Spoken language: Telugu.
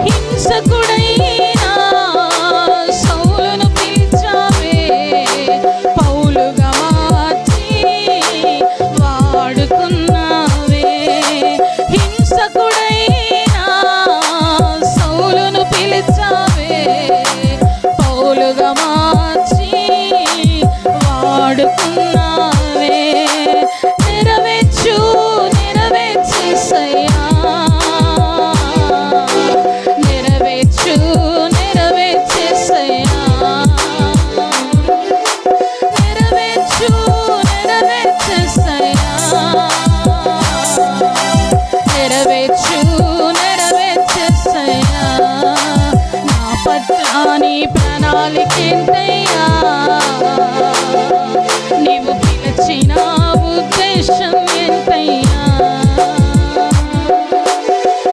హింసకుడైనా సౌలును పిలిచావే, పౌలుగా మార్చి వాడుకున్నావే. హింసకుడైనా సౌలును పిలిచావే, పౌలుగా మార్చి వాడుకున్నావే. నెరవేర్చేసయ్యా, నెరవేర్చేసయ్యా, నెరవేర్చేసయ్యా. నా పట్ల నీ ప్రణాళిక